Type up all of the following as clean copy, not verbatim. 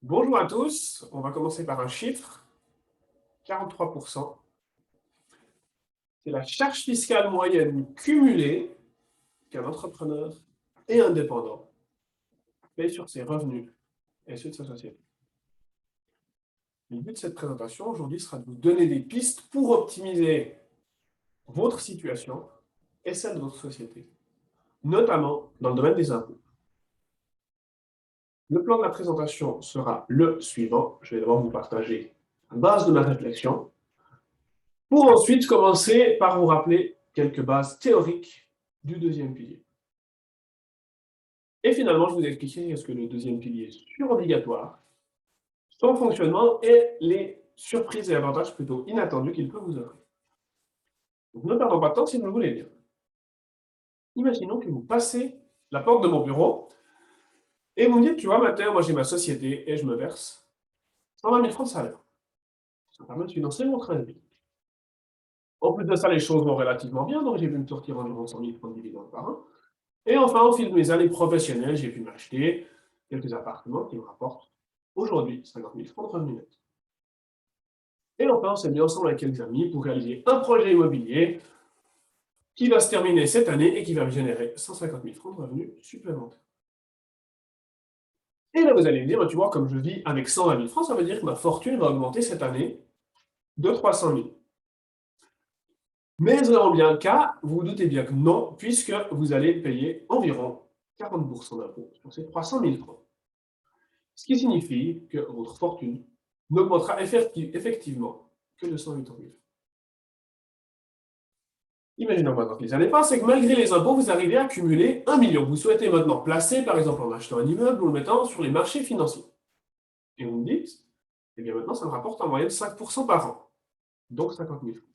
Bonjour à tous, on va commencer par un chiffre, 43%. C'est la charge fiscale moyenne cumulée qu'un entrepreneur et indépendant paye sur ses revenus et ceux de sa société. Le but de cette présentation aujourd'hui sera de vous donner des pistes pour optimiser votre situation et celle de votre société, notamment dans le domaine des impôts. Le plan de la présentation sera le suivant. Je vais d'abord vous partager la base de ma réflexion, pour ensuite commencer par vous rappeler quelques bases théoriques du deuxième pilier. Et finalement, je vous expliquerai ce que le deuxième pilier est sur-obligatoire, son fonctionnement et les surprises et avantages plutôt inattendus qu'il peut vous offrir. Donc, ne perdons pas de temps si vous le voulez bien. Imaginons que vous passez la porte de mon bureau et vous me dites, tu vois, Matthieu, moi j'ai ma société et je me verse 120 000 francs de salaire. Ça permet de financer mon train de vie. En plus de ça, les choses vont relativement bien, donc j'ai pu me sortir environ 100 000 francs de dividendes par an. Et enfin, au fil de mes années professionnelles, j'ai pu m'acheter quelques appartements qui me rapportent aujourd'hui 50 000 francs de revenus nets. Et enfin, on s'est mis ensemble avec quelques amis pour réaliser un projet immobilier qui va se terminer cette année et qui va me générer 150 000 francs de revenus supplémentaires. Et là, vous allez me dire, tu vois, comme je vis avec 120 000 francs, ça veut dire que ma fortune va augmenter cette année de 300 000. Mais vraiment bien le cas, vous vous doutez bien que non, puisque vous allez payer environ 40% d'impôts sur ces 300 000 francs. Ce qui signifie que votre fortune n'augmentera effectivement que de 108 000. Imaginons maintenant que les années passent et que malgré les impôts, vous arrivez à cumuler 1 million. Vous souhaitez maintenant placer, par exemple, en achetant un immeuble ou en le mettant sur les marchés financiers. Et vous me dites, eh bien maintenant, ça me rapporte en moyenne 5% par an, donc 50 000 francs.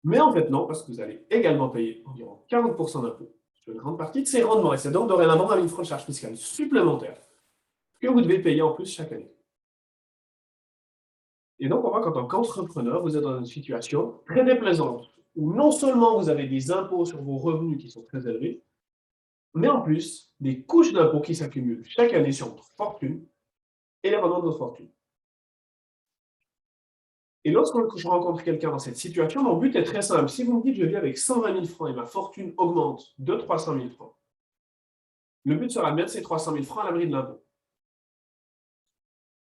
Mais en fait, non, parce que vous allez également payer environ 40% d'impôts sur une grande partie de ces rendements. Et c'est donc dorénavant 1 000 francs de charges fiscales supplémentaires que vous devez payer en plus chaque année. Et donc, on voit qu'en tant qu'entrepreneur, vous êtes dans une situation très déplaisante, où non seulement vous avez des impôts sur vos revenus qui sont très élevés, mais en plus, des couches d'impôts qui s'accumulent chaque année sur votre fortune et les rendements de votre fortune. Et lorsque je rencontre quelqu'un dans cette situation, mon but est très simple. Si vous me dites je vis avec 120 000 francs et ma fortune augmente de 300 000 francs, le but sera de mettre ces 300 000 francs à l'abri de l'impôt.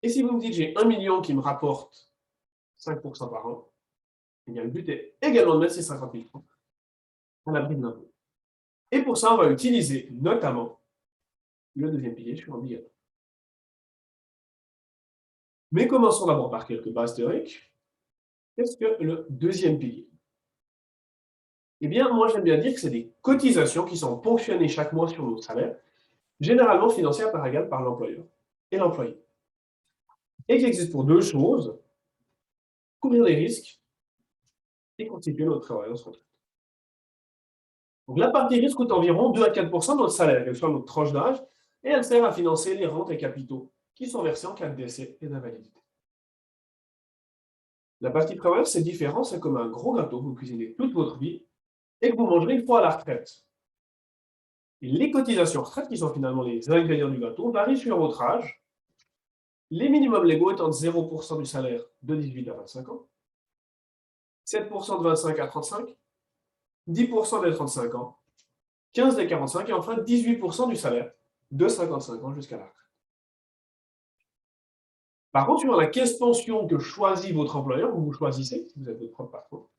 Et si vous me dites j'ai 1 million qui me rapporte 5% par an, eh bien, le but est également de mettre ces 50 000 francs à l'abri de l'impôt. Et pour ça, on va utiliser notamment le deuxième pilier sur obligatoire. Mais commençons d'abord par quelques bases théoriques. Qu'est-ce que le deuxième pilier? Eh bien, moi, j'aime bien dire que c'est des cotisations qui sont ponctionnées chaque mois sur notre salaire, généralement financées à part égale par l'employeur et l'employé. Et qui existent pour deux choses, couvrir les risques et constituer notre prévoyance retraite. Donc, la partie risque coûte environ 2 à 4% de notre salaire, quelle soit notre tranche d'âge, et elle sert à financer les rentes et capitaux qui sont versés en cas de décès et d'invalidité. La partie prévoyance, c'est différent, c'est comme un gros gâteau que vous cuisinez toute votre vie et que vous mangerez une fois à la retraite. Et les cotisations retraite, qui sont finalement les ingrédients du gâteau, varient sur votre âge. Les minimums légaux étant de 0% du salaire de 18 à 25 ans, 7% de 25 à 35, 10% des 35 ans, 15 des 45 et enfin 18% du salaire de 55 ans jusqu'à la retraite. Par contre, sur la caisse pension que choisit votre employeur, ou vous choisissez, si vous êtes votre propre patron,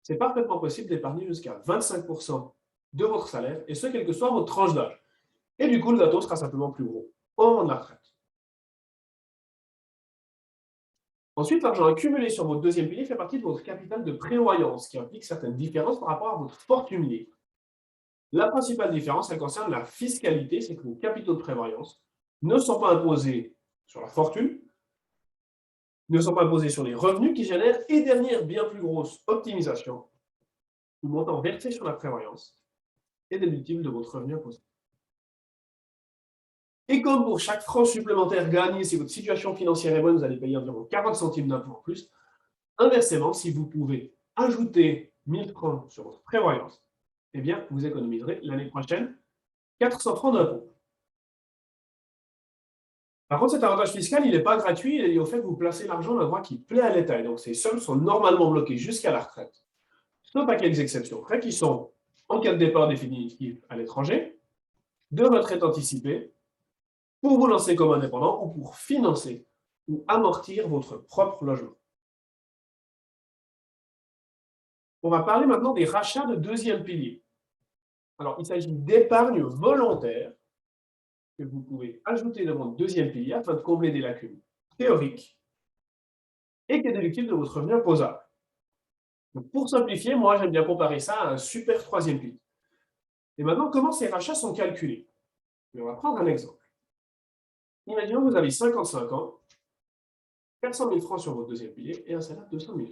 c'est parfaitement possible d'épargner jusqu'à 25% de votre salaire, et ce, quelle que soit votre tranche d'âge. Et du coup, le gâteau sera simplement plus gros au moment de la retraite. Ensuite, l'argent accumulé sur votre deuxième pilier fait partie de votre capital de prévoyance, qui implique certaines différences par rapport à votre fortune libre. La principale différence, elle concerne la fiscalité, c'est que vos capitaux de prévoyance ne sont pas imposés sur la fortune, ne sont pas imposés sur les revenus qui génèrent, et dernière bien plus grosse optimisation, le montant versé sur la prévoyance est déductible de votre revenu imposé. Et comme pour chaque franc supplémentaire gagné, si votre situation financière est bonne, vous allez payer environ 40 centimes d'impôt en plus. Inversement, si vous pouvez ajouter 1000 francs sur votre prévoyance, eh bien, vous économiserez l'année prochaine 400 francs d'impôt. Par contre, cet avantage fiscal, il n'est pas gratuit, il est lié au fait que vous placez l'argent à l'endroit qui plaît à l'État. Et donc, ces sommes sont normalement bloquées jusqu'à la retraite. Sauf à quelques exceptions près qui sont, en cas de départ définitif à l'étranger, de retraite anticipée, pour vous lancer comme indépendant ou pour financer ou amortir votre propre logement. On va parler maintenant des rachats de deuxième pilier. Alors, il s'agit d'épargne volontaire que vous pouvez ajouter dans votre deuxième pilier afin de combler des lacunes théoriques et qui est déductible de votre revenu imposable. Donc, pour simplifier, moi, j'aime bien comparer ça à un super troisième pilier. Et maintenant, comment ces rachats sont calculés? On va prendre un exemple. Imaginons que vous avez 55 ans, 400 000 francs sur votre deuxième pilier et un salaire de 200 000.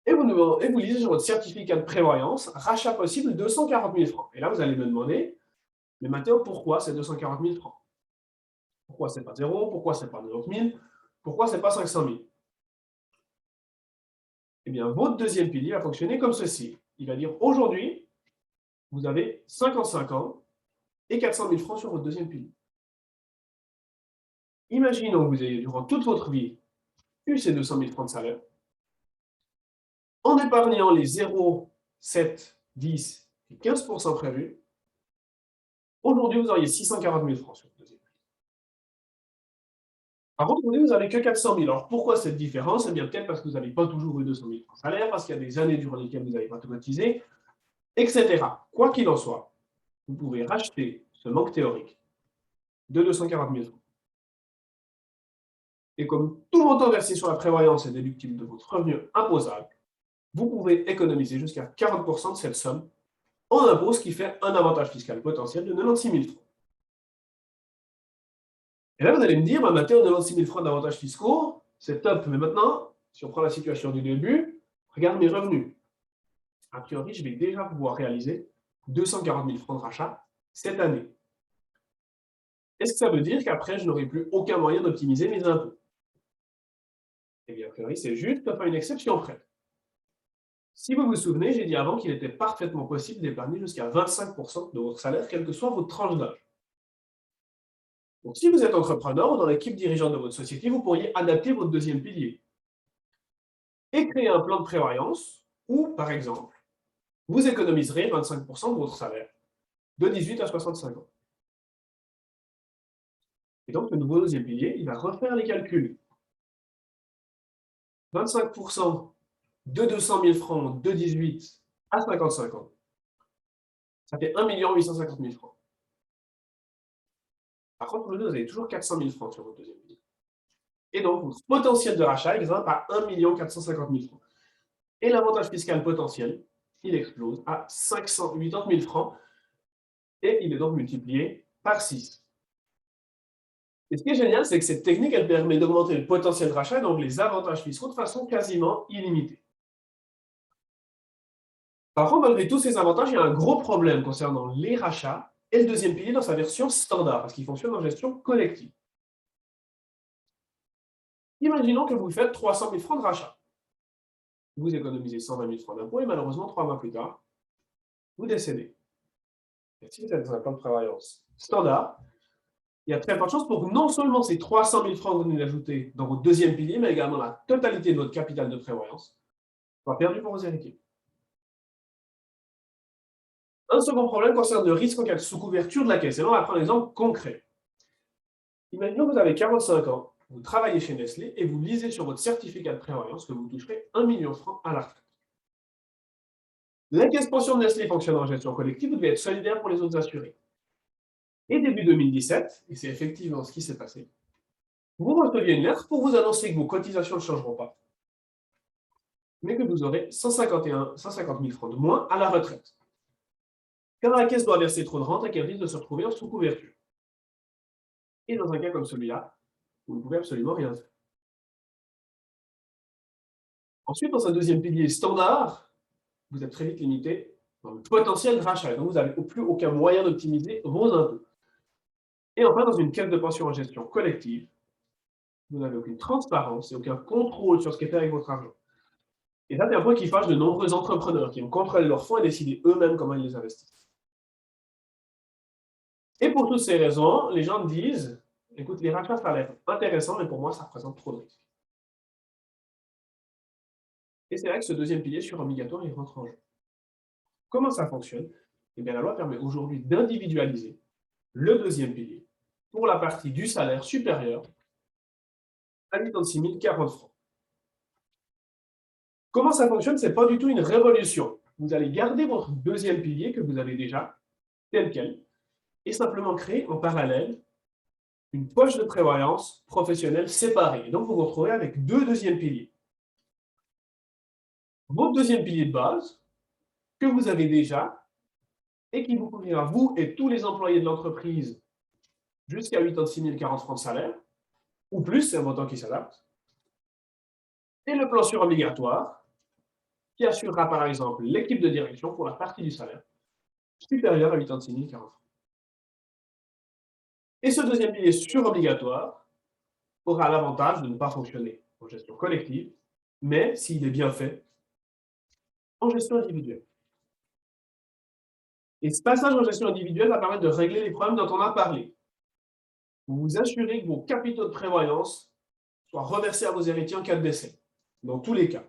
Et vous lisez sur votre certificat de prévoyance, rachat possible 240 000 francs. Et là, vous allez me demander, mais Mathéo, pourquoi c'est 240 000 francs? Pourquoi c'est pas 0? Pourquoi c'est pas 90 000? Pourquoi c'est pas 500 000? Eh bien, votre deuxième pilier va fonctionner comme ceci. Il va dire, aujourd'hui, vous avez 55 ans et 400 000 francs sur votre deuxième pilier. Imaginons que vous ayez, durant toute votre vie, eu ces 200 000 francs de salaire. En épargnant les 0, 7, 10 et 15% prévus, aujourd'hui, vous auriez 640 000 francs sur le deuxième pilier. Par contre, aujourd'hui, vous n'avez que 400 000. Alors, pourquoi cette différence? Eh bien, peut-être parce que vous n'avez pas toujours eu 200 000 francs de salaire, parce qu'il y a des années durant lesquelles vous n'avez pas tout cotisé, etc. Quoi qu'il en soit, vous pouvez racheter ce manque théorique de 240 000 francs. Et comme tout montant versé sur la prévoyance est déductible de votre revenu imposable, vous pouvez économiser jusqu'à 40% de cette somme en impôt, ce qui fait un avantage fiscal potentiel de 96 000 francs. Et là, vous allez me dire, Mathéo, 96 000 francs d'avantages fiscaux, c'est top, mais maintenant, si on prend la situation du début, regarde mes revenus. A priori, je vais déjà pouvoir réaliser 240 000 francs de rachat cette année. Est-ce que ça veut dire qu'après, je n'aurai plus aucun moyen d'optimiser mes impôts? Eh bien, a priori, c'est juste à une exception près. Si vous vous souvenez, j'ai dit avant qu'il était parfaitement possible d'épargner jusqu'à 25% de votre salaire, quelle que soit votre tranche d'âge. Donc, si vous êtes entrepreneur ou dans l'équipe dirigeante de votre société, vous pourriez adapter votre deuxième pilier et créer un plan de prévoyance où, par exemple, vous économiserez 25% de votre salaire de 18 à 65 ans. Et donc, le nouveau deuxième pilier, il va refaire les calculs. 25% de 200 000 francs de 18 à 55 ans, ça fait 1 850 000 francs. Par contre, vous avez toujours 400 000 francs sur votre deuxième pilier. Et donc, votre potentiel de rachat, il grimpe à 1 450 000 francs. Et l'avantage fiscal potentiel, il explose à 580 000 francs. Et il est donc multiplié par 6. Et ce qui est génial, c'est que cette technique, elle permet d'augmenter le potentiel de rachat et donc les avantages fiscaux de façon quasiment illimitée. Par contre, malgré tous ces avantages, il y a un gros problème concernant les rachats et le deuxième pilier dans sa version standard, parce qu'il fonctionne en gestion collective. Imaginons que vous faites 300 000 francs de rachat. Vous économisez 120 000 francs d'impôt et malheureusement, 3 mois plus tard, vous décédez. Et si vous êtes dans un plan de prévoyance standard, il y a très peu de chances pour que non seulement ces 300 000 francs que vous venez d'ajouter dans votre deuxième pilier, mais également la totalité de votre capital de prévoyance soit perdue pour vos héritiers. Un second problème concerne le risque en cas de sous-couverture de la caisse. Et là, on va prendre un exemple concret. Imaginons que vous avez 45 ans, vous travaillez chez Nestlé et vous lisez sur votre certificat de prévoyance que vous toucherez 1 million de francs à la retraite. La caisse pension de Nestlé fonctionne en gestion collective, vous devez être solidaire pour les autres assurés. Et début 2017, et c'est effectivement ce qui s'est passé, vous receviez une lettre pour vous annoncer que vos cotisations ne changeront pas, mais que vous aurez 150 000 francs de moins à la retraite. Car la caisse doit verser trop de rente et qu'elle risque de se retrouver en sous-couverture. Et dans un cas comme celui-là, vous ne pouvez absolument rien faire. Ensuite, dans un deuxième pilier standard, vous êtes très vite limité dans le potentiel de rachat. Donc, vous n'avez plus aucun moyen d'optimiser vos impôts. Et enfin, dans une caisse de pension en gestion collective, vous n'avez aucune transparence et aucun contrôle sur ce qui est fait avec votre argent. Et ça, c'est un point qui fâche de nombreux entrepreneurs qui aiment contrôler leurs fonds et décider eux-mêmes comment ils les investissent. Et pour toutes ces raisons, les gens disent, écoute, les rachats, ça a l'air intéressant, mais pour moi, ça représente trop de risques. Et c'est là que ce deuxième pilier surobligatoire, il rentre en jeu. Comment ça fonctionne? Eh bien, la loi permet aujourd'hui d'individualiser le deuxième pilier pour la partie du salaire supérieur à 86 040 francs. Comment ça fonctionne? Ce n'est pas du tout une révolution. Vous allez garder votre deuxième pilier que vous avez déjà, tel quel, et simplement créer en parallèle une poche de prévoyance professionnelle séparée. Et donc, vous vous retrouvez avec deux deuxièmes piliers. Votre deuxième pilier de base, que vous avez déjà, et qui vous couvrira, vous et tous les employés de l'entreprise, jusqu'à 86 040 francs de salaire, ou plus, c'est un montant qui s'adapte. Et le plan surobligatoire, qui assurera par exemple l'équipe de direction pour la partie du salaire supérieure à 86 040 francs. Et ce deuxième pilier surobligatoire aura l'avantage de ne pas fonctionner en gestion collective, mais s'il est bien fait, en gestion individuelle. Et ce passage en gestion individuelle va permettre de régler les problèmes dont on a parlé. Vous vous assurez que vos capitaux de prévoyance soient reversés à vos héritiers en cas de décès, dans tous les cas.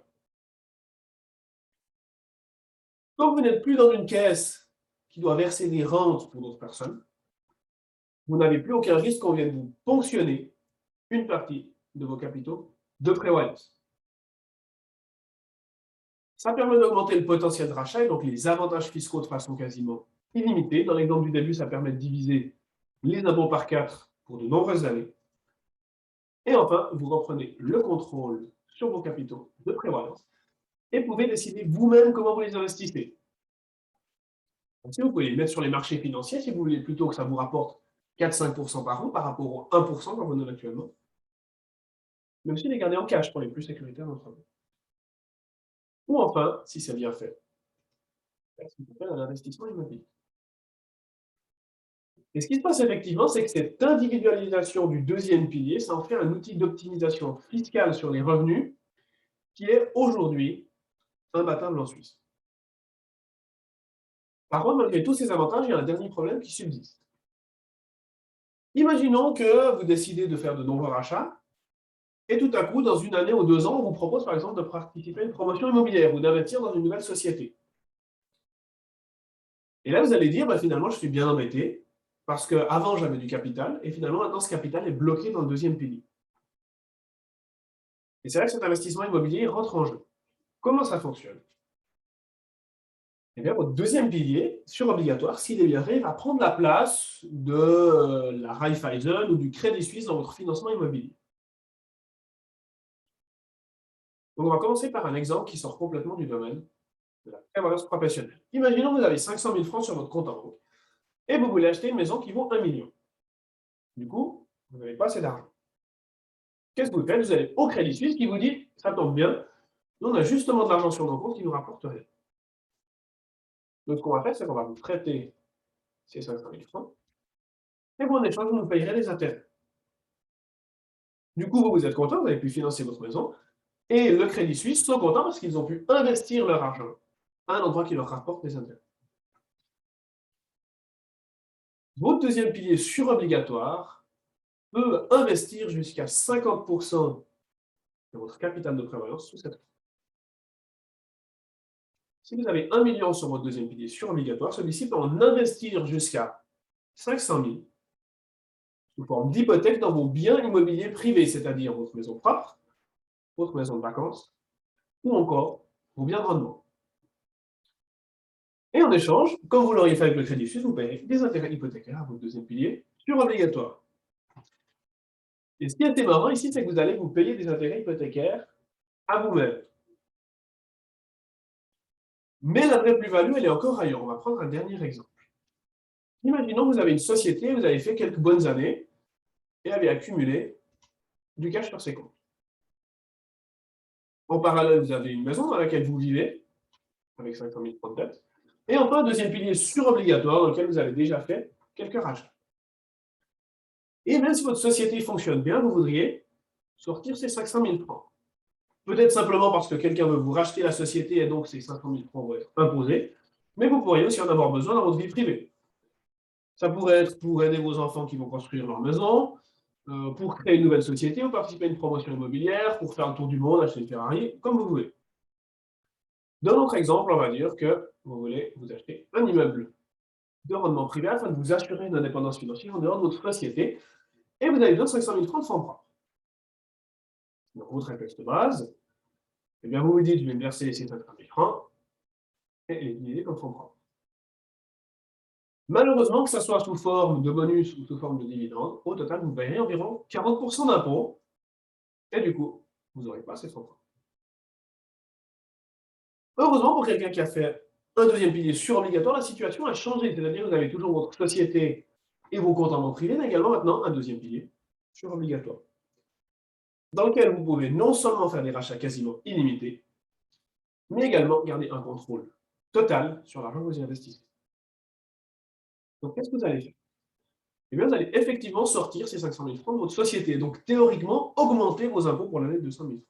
Quand vous n'êtes plus dans une caisse qui doit verser des rentes pour d'autres personnes, vous n'avez plus aucun risque qu'on vienne vous ponctionner une partie de vos capitaux de prévoyance. Ça permet d'augmenter le potentiel de rachat et donc les avantages fiscaux de façon quasiment illimitée. Dans l'exemple du début, ça permet de diviser les impôts par 4 pour de nombreuses années. Et enfin, vous reprenez le contrôle sur vos capitaux de prévoyance et pouvez décider vous-même comment vous les investissez. Donc, si vous pouvez les mettre sur les marchés financiers, si vous voulez plutôt que ça vous rapporte 4-5% par an par rapport au 1% qu'on vous donne actuellement, mais aussi les garder en cash pour les plus sécuritaires d'entre vous. Ou enfin, si c'est bien fait, ce qu'on appelle un investissement immobilier. Et ce qui se passe effectivement, c'est que cette individualisation du deuxième pilier, ça en fait un outil d'optimisation fiscale sur les revenus qui est aujourd'hui imbattable en Suisse. Par contre, malgré tous ces avantages, il y a un dernier problème qui subsiste. Imaginons que vous décidez de faire de nombreux rachats et tout à coup, dans une année ou 2 ans, on vous propose par exemple de participer à une promotion immobilière ou d'investir dans une nouvelle société. Et là, vous allez dire, bah, finalement, je suis bien embêté parce qu'avant, j'avais du capital et finalement, maintenant, ce capital est bloqué dans le deuxième pilier. Et c'est là que cet investissement immobilier rentre en jeu. Comment ça fonctionne? Eh bien, votre deuxième pilier, surobligatoire, s'il est bien fait, va prendre la place de la Raiffeisen ou du Crédit Suisse dans votre financement immobilier. Donc, on va commencer par un exemple qui sort complètement du domaine de la prévoyance professionnelle. Imaginons que vous avez 500 000 francs sur votre compte en banque et vous voulez acheter une maison qui vaut 1 million. Du coup, vous n'avez pas assez d'argent. Qu'est-ce que vous faites? Vous allez au Crédit Suisse qui vous dit, ça tombe bien, nous on a justement de l'argent sur nos comptes qui ne nous rapporte rien. Donc, ce qu'on va faire, c'est qu'on va vous prêter ces 500 000 francs et vous, en échange, vous nous payerez les intérêts. Du coup, vous êtes content, vous avez pu financer votre maison et le Crédit Suisse sont contents parce qu'ils ont pu investir leur argent à un endroit qui leur rapporte des intérêts. Votre deuxième pilier surobligatoire peut investir jusqu'à 50% de votre capital de prévoyance sous cette forme. Si vous avez 1 million sur votre deuxième pilier surobligatoire, celui-ci peut en investir jusqu'à 500 000 sous forme d'hypothèque dans vos biens immobiliers privés, c'est-à-dire votre maison propre, votre maison de vacances, ou encore vos biens de rendement. Et en échange, comme vous l'auriez fait avec le Crédit Suisse, vous payez des intérêts hypothécaires à votre deuxième pilier surobligatoire. Et ce qui est marrant ici, c'est que vous allez vous payer des intérêts hypothécaires à vous-même. Mais la vraie plus-value, elle est encore ailleurs. On va prendre un dernier exemple. Imaginons que vous avez une société, vous avez fait quelques bonnes années et avez accumulé du cash sur ses comptes. En parallèle, vous avez une maison dans laquelle vous vivez, avec 500 000 francs de dette. Et enfin, un deuxième pilier surobligatoire dans lequel vous avez déjà fait quelques rachats. Et même si votre société fonctionne bien, vous voudriez sortir ces 500 000 francs. Peut-être simplement parce que quelqu'un veut vous racheter la société et donc ces 500 000 francs vont être imposés, mais vous pourriez aussi en avoir besoin dans votre vie privée. Ça pourrait être pour aider vos enfants qui vont construire leur maison, pour créer une nouvelle société ou participer à une promotion immobilière, pour faire le tour du monde, acheter une Ferrari, comme vous voulez. Dans notre exemple, on va dire que vous voulez vous acheter un immeuble de rendement privé afin de vous assurer une indépendance financière en dehors de votre société et vous avez besoin de 500 000 francs de fonds propres. Donc, votre réflexe de base, eh bien, vous vous dites, je vais me verser ces 500 000 francs et les utiliser comme fonds propres. Malheureusement, que ce soit sous forme de bonus ou sous forme de dividende, au total, vous payerez environ 40% d'impôts et du coup, vous n'aurez pas ces fonds propres. Heureusement, pour quelqu'un qui a fait un deuxième pilier surobligatoire, la situation a changé. C'est-à-dire que vous avez toujours votre société et vos comptes en banque privée, mais également maintenant un deuxième pilier surobligatoire, dans lequel vous pouvez non seulement faire des rachats quasiment illimités, mais également garder un contrôle total sur l'argent que vous y investissez. Donc, qu'est-ce que vous allez faire? Eh bien, vous allez effectivement sortir ces 500 000 francs de votre société. Donc, théoriquement, augmenter vos impôts pour l'année de 200 000 francs.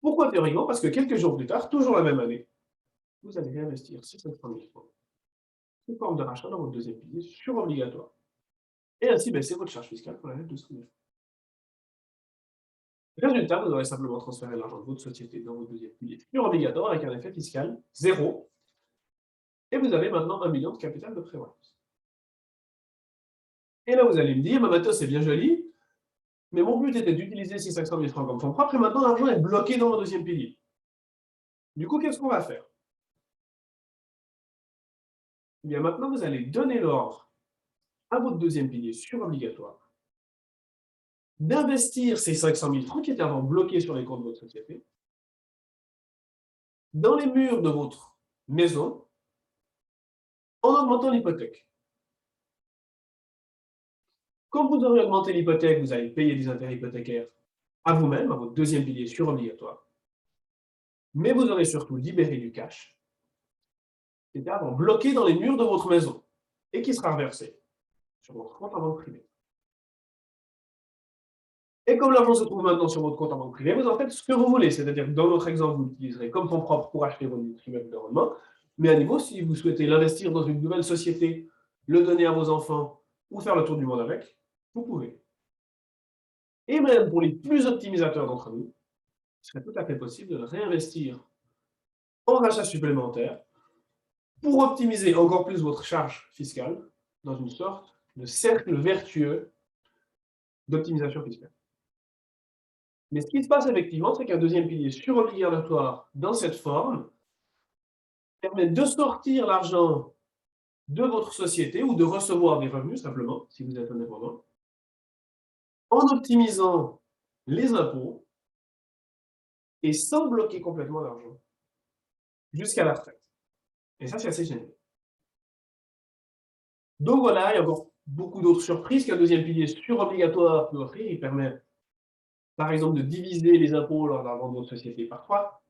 Pourquoi théoriquement? Parce que quelques jours plus tard, toujours la même année, vous allez réinvestir ces 500 000 francs sous forme de rachat dans votre deuxième pilier surobligatoire. Et ainsi baisser votre charge fiscale pour l'année de 200 000 francs. Résultat, vous aurez simplement transféré l'argent de votre société dans votre deuxième pilier surobligatoire avec un effet fiscal zéro. Et vous avez maintenant 1 million de capital de prévoyance. Et là, vous allez me dire, bah, Mathis, c'est bien joli, mais mon but était d'utiliser ces 500 000 francs comme fonds propres, et maintenant l'argent est bloqué dans mon deuxième pilier. Du coup, qu'est-ce qu'on va faire? Eh bien, maintenant, vous allez donner l'ordre à votre deuxième pilier surobligatoire d'investir ces 500 000 francs qui étaient avant bloqués sur les comptes de votre société dans les murs de votre maison en augmentant l'hypothèque. Quand vous aurez augmenté l'hypothèque, vous allez payer des intérêts hypothécaires à vous-même, à votre deuxième pilier surobligatoire. Mais vous aurez surtout libéré du cash qui était avant bloqué dans les murs de votre maison et qui sera reversé sur votre compte en banque privée. Et comme l'argent se trouve maintenant sur votre compte en banque privée, vous en faites ce que vous voulez. C'est-à-dire que dans notre exemple, vous l'utiliserez comme fonds propres pour acheter votre immeuble de rendement. Mais à nouveau, si vous souhaitez l'investir dans une nouvelle société, le donner à vos enfants ou faire le tour du monde avec, vous pouvez. Et même pour les plus optimisateurs d'entre nous, il serait tout à fait possible de le réinvestir en rachat supplémentaire pour optimiser encore plus votre charge fiscale dans une sorte de cercle vertueux d'optimisation fiscale. Mais ce qui se passe effectivement, c'est qu'un deuxième pilier surobligatoire dans cette forme permet de sortir l'argent de votre société ou de recevoir des revenus simplement, si vous êtes indépendant, en optimisant les impôts et sans bloquer complètement l'argent jusqu'à la retraite. Et ça, c'est assez génial. Donc voilà, il y a encore beaucoup d'autres surprises qu'un deuxième pilier surobligatoire peut offrir. Il permet, par exemple, de diviser les impôts lors de la vente de votre société par 3,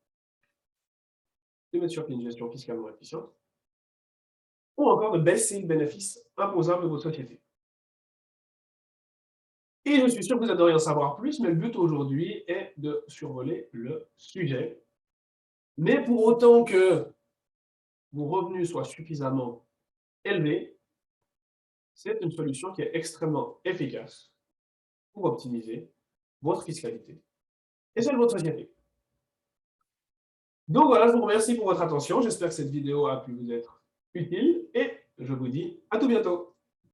de mettre sur pied une gestion fiscalement efficiente, ou encore de baisser le bénéfice imposable de votre société. Et je suis sûr que vous adorez en savoir plus, mais le but aujourd'hui est de survoler le sujet. Mais pour autant que vos revenus soient suffisamment élevés, c'est une solution qui est extrêmement efficace pour optimiser votre fiscalité et celle de votre société. Donc voilà, je vous remercie pour votre attention. J'espère que cette vidéo a pu vous être utile et je vous dis à tout bientôt.